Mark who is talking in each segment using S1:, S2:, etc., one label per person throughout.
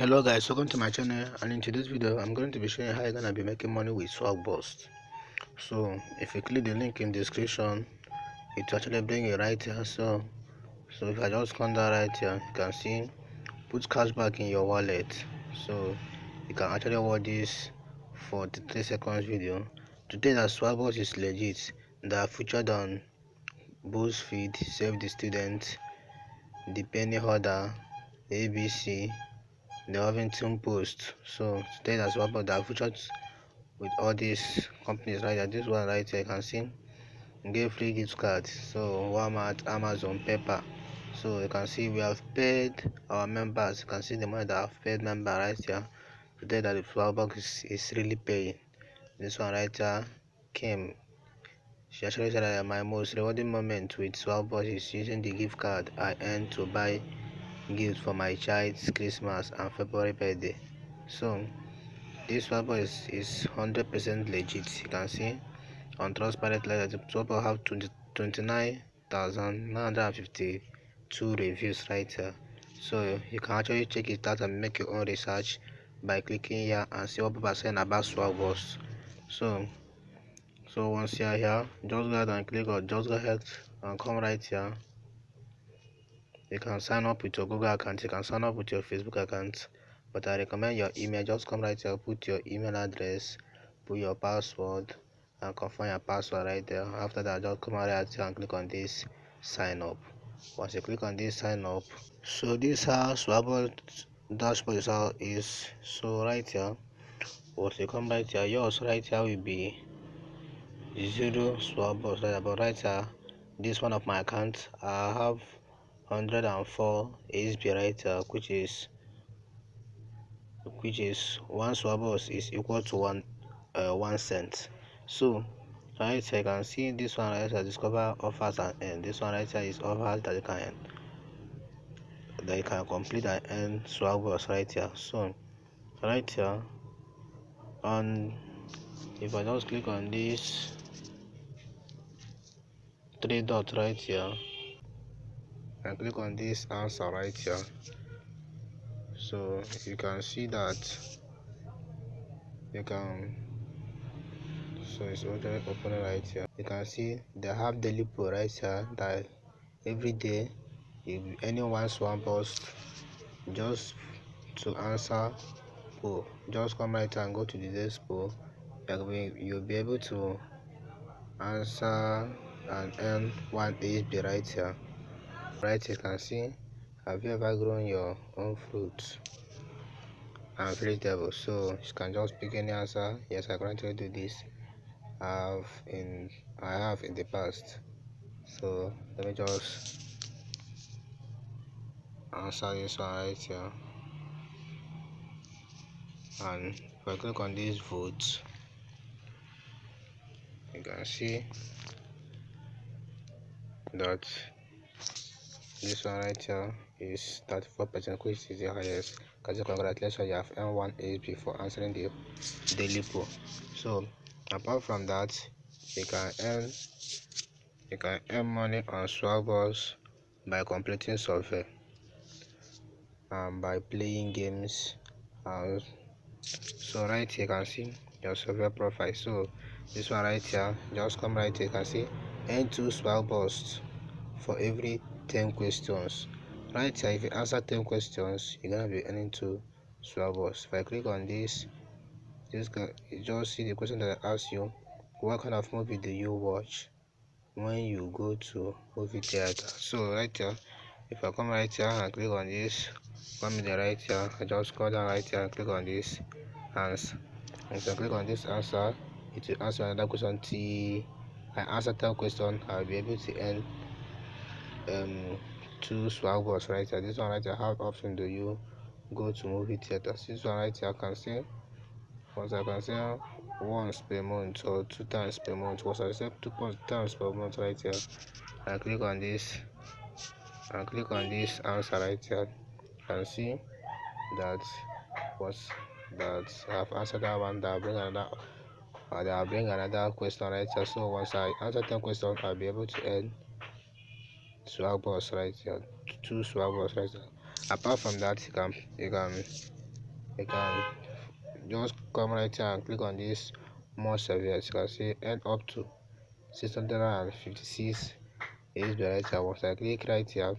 S1: Hello guys, welcome to my channel, and in today's video I'm going to be showing you how you're gonna be making money with Swagbucks. So if you click the link in the description, it will actually bring you right here. So if I just come down right here, you can see put cashback in your wallet. So you can actually watch this for the 3 seconds video to tell that Swagbucks is legit. They are featured on BuzzFeed, Save the Student, The Penny Order, ABC, the Huffington Post. So today that's what about the featured with all these companies right here. This one right here, you can see give free gift cards. So Walmart, Amazon, Pepper. So you can see we have paid our members. You can see the money that I've paid member right here. Today that the Swagbucks is really paying. This one right here came. She actually said that my most rewarding moment with Swagbucks is using the gift card I earned to buy gifts for my child's Christmas and February birthday. So this Swagbucks is 100% legit. You can see on Trustpilot the Swagbucks have 29,952 reviews right here. So you can actually check it out and make your own research by clicking here and see what people are saying about Swagbucks. So once you are here, just go ahead and click on just go ahead and come right here. You can sign up with your Google account, you can sign up with your Facebook account, but I recommend your email. Just come right here, put your email address, put your password, and confirm your password right there. After that, just come right here and click on this sign up. Once you click on this sign up, so this how Swagbucks dashboard is. So right here, once you come right here, yours right here will be 0 Swagbucks right here. But right here, this one of my accounts, I have 104 ASB right here, which is 1 Swagbucks is equal to 1 cent. So right here you can see this one right here, discover offers and earn. This one right here is offers that you can complete and earn Swagbucks right here. So right here, on if I just click on this 3 dot right here and click on this answer right here, so you can see that you can, so it's already open right here. You can see they have daily poll right here that every day if anyone Swagbucks just to answer poll, just come right here and go to the day's poll. You'll be able to answer and earn 1 ASB right here. Right here you can see, have you ever grown your own fruits and vegetables? So you can just pick any answer. Yes, I currently do this. I have in the past. So let me just answer this one right here, and if I click on this vote, you can see that this one right here is 34%, which is the highest. Congratulations, you have earned 1 ASB for answering the daily poll. So apart from that, you can earn money on Swagbucks by completing survey and by playing games. So right here you can see your survey profile. So this one right here, just come right here, you can see earn 2 Swagbucks for every 10 questions. Right here, if you answer 10 questions, you're gonna be earning 2 Swagbucks. If I click on this, you just see the question that I asked you: what kind of movie do you watch when you go to movie theater? So right here, if I come right here and click on this, come in the right here, I just scroll down right here and click on this answer. If I click on this answer, it will answer another question till I answer 10 questions. I'll be able to earn 2 Swagbucks right here. This one right here, how often do you go to movie theaters? This one right here, I can see once I can say once per month or 2 times per month. Once I say 2 times per month right here, I click on this and click on this answer right here, you can see that I've answered that one. That will bring another question right here. So once I answer 10 questions, I'll be able to earn Swagbucks right here, 2 Swagbucks right here. Apart from that, you can you can just come right here and click on this more service. You can see earn up to 656 USB right here. Once I click right here,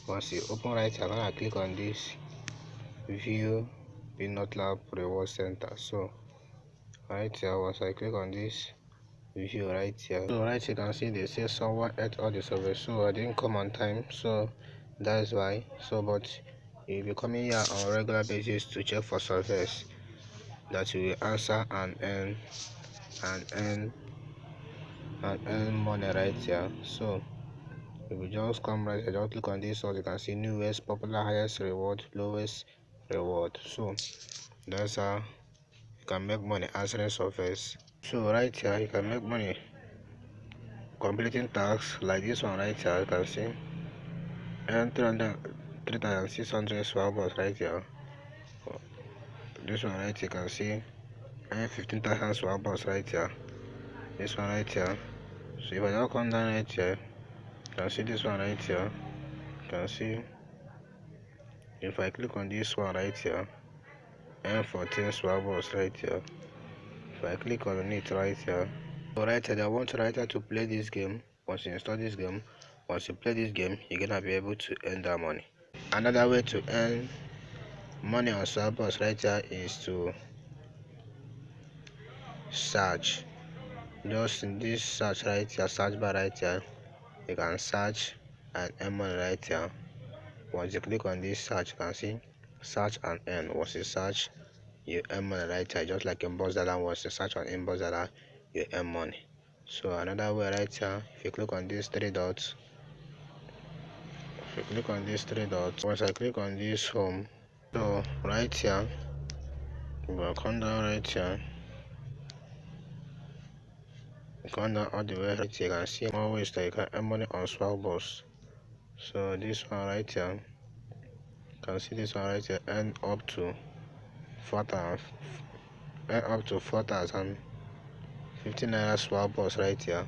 S1: once you open right here, I'm gonna click on this view peanut lab reward center. So right here, once I click on this view right here, so right here you can see they say someone ate all the surveys, so I didn't come on time, so that's why. So but you'll be coming here on a regular basis to check for surveys that you will answer and earn money right here. So if you just come right here, just click on this, so you can see newest, popular, highest reward, lowest reward. So that's how you can make money answering surveys. So right here you can make money completing tasks like this one right here. You can see earn 3,600 Swagbucks right here. This one right here you can see earn 15,000 Swagbucks right here. This one right here. So if I just come down right here, you can see this one right here. You can see if I click on this one right here, earn 14 Swagbucks right here. If I click on it right here, so right here I want right here to play this game. Once you install this game, once you play this game, you're gonna be able to earn that money. Another way to earn money on Swagbucks right here is to search. Just in this search right here, search bar right here, you can search and earn money right here. Once you click on this search, you can see search and earn. Once you search, you earn money right here, just like in Data. Once you search on Inbox Data, you earn money. So another way right here, if you click on these three dots, once I click on this home, so right here, you will come down right here, come down all the way right here, you can see more ways that you can earn money on Swagbucks. So this one right here, you can see this one right here, earn up to 4,000, earn up to 4,050 naira Swagbucks right here.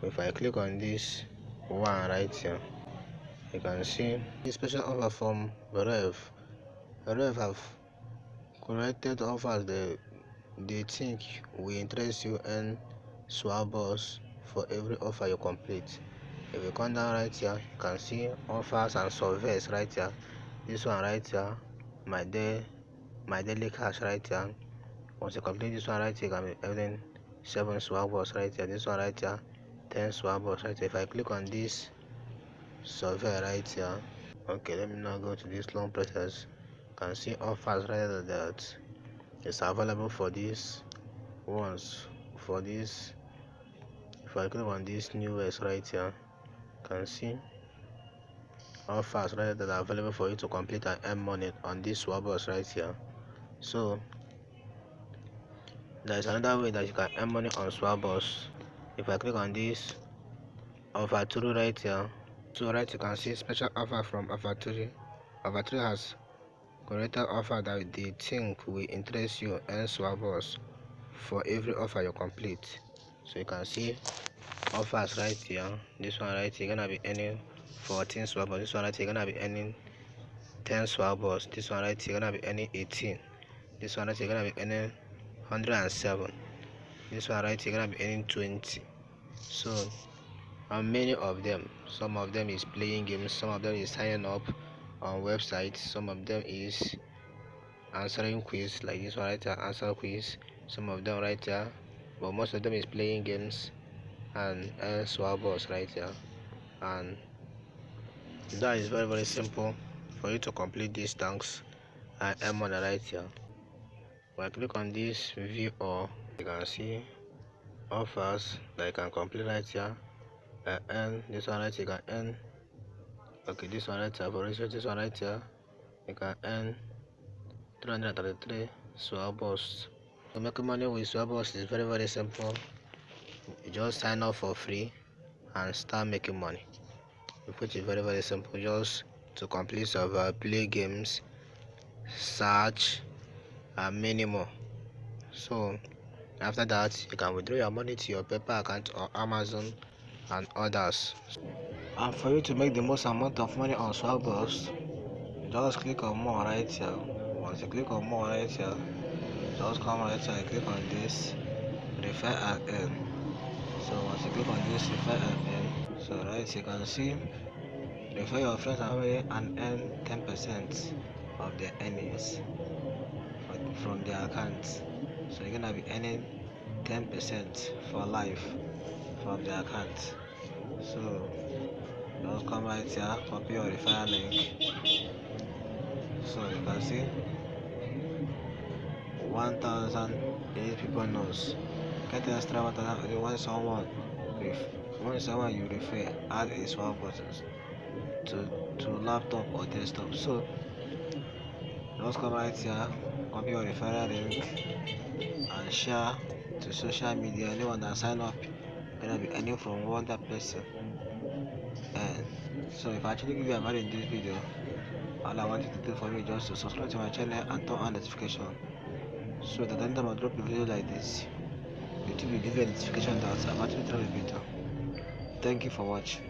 S1: If I click on this one right here, you can see this special offer from Rev have created offers they think will interest you and Swagbucks for every offer you complete. If you come down right here, you can see offers and surveys right here. This one right here, my daily cash right here. Once you complete this one right here, you can be earning 7 Swagbucks right here. This one right here, 10 Swagbucks right here. If I click on this survey right here, okay, let me now go to this long process. You can see offers right there that is available for these ones. For this, if I click on this newest right here, you can see offers right there that are available for you to complete and earn money on this Swagbucks right here. So there is another way that you can earn money on Swagbucks. If I click on this offer 3 right here, so right you can see special offer from offer 3. Offer 3 has created offer that they think will interest you and Swagbucks for every offer you complete. So you can see offers right here. This one right here, you're gonna be earning 14 Swagbucks. This one right here, you're gonna be earning 10 Swagbucks. This one right here, you're gonna be earning 18. This one right here, you're gonna be earning 107. This one right here, you're gonna be earning 20. So and many of them, some of them is playing games, some of them is signing up on websites, some of them is answering quiz like this one right here, answer quiz, some of them right here, but most of them is playing games and Swagbucks right here. And that is very simple for you to complete these tasks and earn money right here. When I click on this view all, you can see offers that you can complete right here and this one right here, you can earn, okay, this one right here, for instance this one right here, you can earn 333 Swagbucks. So making money with Swagbucks is very simple. You just sign up for free and start making money, which is very simple. Just to complete server, play games, search and many more. So after that you can withdraw your money to your PayPal account or Amazon and others. And for you to make the most amount of money on Swagbucks, just click on more right here. once you click on more right here, just come right here and click on this refer and earn. So once you click on this refer and earn, so right you can see refer your friends and family and earn 10% of their earnings from their accounts. So you're gonna be earning 10% for life from their account. So just come right here, copy your referral link. So you can see 1,008 people knows. Get extra 1,000 when someone you refer add a Swagbucks to laptop or desktop. So just come right here, copy your referral link and share to social media. Anyone that sign up gonna be earning from 100 person. And so if I actually give you a value in this video, all I want you to do for me is just to subscribe to my channel and turn on notification, so that anytime I drop a video like this, YouTube will give you a notification that I've actually dropped a video. Thank you for watching.